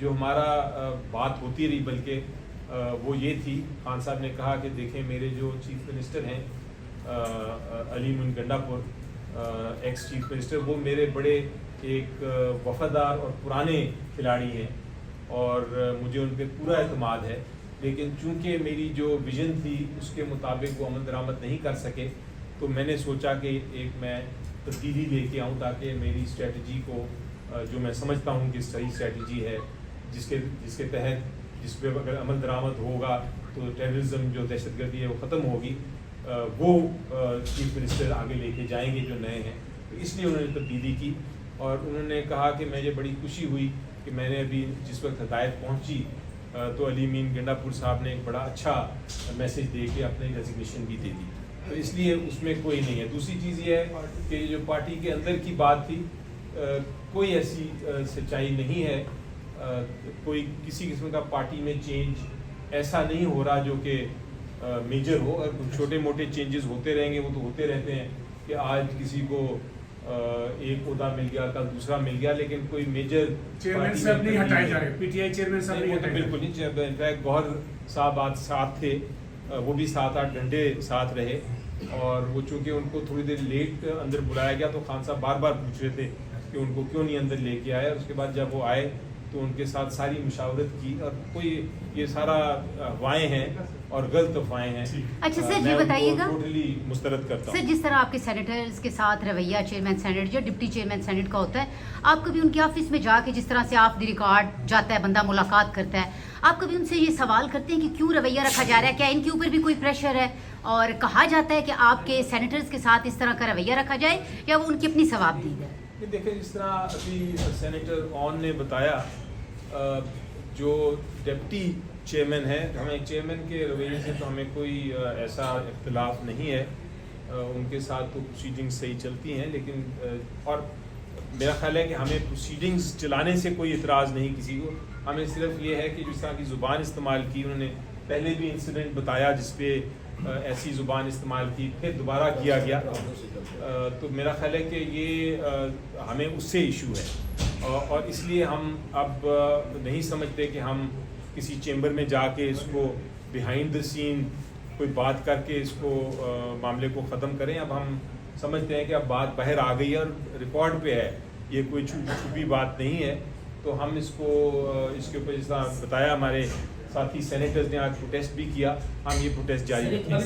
جو ہمارا بات ہوتی رہی بلکہ وہ یہ تھی، خان صاحب نے کہا کہ دیکھیں میرے جو چیف منسٹر ہیں علی مین گنڈاپور ایکس چیف منسٹر، وہ میرے بڑے ایک وفادار اور پرانے کھلاڑی ہیں اور مجھے ان پہ پورا اعتماد ہے، لیکن چونکہ میری جو ویژن تھی اس کے مطابق وہ عمل درآمد نہیں کر سکے، تو میں نے سوچا کہ ایک میں تبدیلی لے کے آؤں تاکہ میری اسٹریٹجی کو جو میں سمجھتا ہوں کہ صحیح اسٹریٹجی ہے، جس کے تحت جس پہ اگر عمل درآمد ہوگا تو ٹیررزم جو دہشت گردی ہے وہ ختم ہوگی، وہ چیف منسٹر آگے لے کے جائیں گے جو نئے ہیں، تو اس لیے انہوں نے تبدیلی کی۔ اور انہوں نے کہا کہ مجھے بڑی خوشی ہوئی کہ میں نے ابھی جس وقت ہدایت پہنچی تو علی مین گنڈاپور صاحب نے ایک بڑا اچھا میسج دے کے اپنی ریزگنیشن بھی دے دی، تو اس لیے اس میں کوئی نہیں ہے۔ دوسری چیز یہ ہے کہ جو پارٹی کے اندر کی بات تھی، کوئی ایسی سچائی نہیں ہے، کوئی کسی قسم کا پارٹی میں چینج ایسا نہیں ہو رہا جو کہ میجر ہو، اور چھوٹے موٹے چینجز ہوتے رہیں گے، وہ تو ہوتے رہتے ہیں کہ آج کسی کو ایک عہدہ مل گیا، کل دوسرا مل گیا، لیکن کوئی میجر چیئرمین صاحب نہیں ہٹائے جا رہے، پی ٹی آئی چیئرمین صاحب نہیں ہٹائے، بالکل نہیں۔ انفیکٹ گوہر صاحب آج ساتھ تھے، وہ بھی 7-8 گھنٹے ساتھ رہے، اور وہ چونکہ ان کو تھوڑی دیر لیٹ اندر بلایا گیا تو خان صاحب بار بار پوچھ رہے تھے کہ ان کو کیوں نہیں اندر لے کے آئے، اور اس کے بعد جب وہ آئے تو ان کے ساتھ ساری مشاورت کی، اور کوئی یہ سارا افواہیں ہیں اور غلط افواہیں ہیں۔ اچھا سر جی بتائیے گا، ٹوٹلی مسترد کرتا ہوں سر جس طرح آپ کے سینیٹرز کے ساتھ رویہ چیئرمین سینیٹ یا ڈپٹی چیئرمین سینیٹ کا ہوتا ہے، آپ کبھی ان کے آفس میں جا کے جس طرح سے آف دی ریکارڈ جاتا ہے بندہ ملاقات کرتا ہے، آپ کبھی ان سے یہ سوال کرتے ہیں کہ کیوں رویہ رکھا جا رہا ہے، کیا ان کے اوپر بھی کوئی پریشر ہے، اور کہا جاتا ہے کہ آپ کے سینیٹرز کے ساتھ اس طرح کا رویہ رکھا جائے، یا وہ ان کی اپنی ثواب دید ہے؟ دیکھیں جس طرح ابھی سینیٹر آن نے بتایا، جو ڈپٹی چیئرمین ہے، ہمیں چیئرمین کے رویے سے تو ہمیں کوئی ایسا اختلاف نہیں ہے، ان کے ساتھ تو پروسیڈنگز صحیح چلتی ہیں، لیکن اور میرا خیال ہے کہ ہمیں پروسیڈنگز چلانے سے کوئی اعتراض نہیں کسی کو، ہمیں صرف یہ ہے کہ جس طرح کی زبان استعمال کی، انہوں نے پہلے بھی انسیڈنٹ بتایا جس پہ ایسی زبان استعمال کی، پھر دوبارہ کیا گیا، تو میرا خیال ہے کہ یہ ہمیں اس سے ایشو ہے، اور اس لیے ہم اب نہیں سمجھتے کہ ہم کسی چیمبر میں جا کے اس کو بیہائنڈ دا سین کوئی بات کر کے اس کو معاملے کو ختم کریں۔ اب ہم سمجھتے ہیں کہ اب بات باہر آ گئی ہے اور ریکارڈ پہ ہے، یہ کوئی چھپی بات نہیں ہے، تو ہم اس کے اوپر جس طرح بتایا ہمارے ساتھی سینیٹرز نے آج پروٹیسٹ بھی کیا، ہم یہ پروٹیسٹ جاری رکھیں گے۔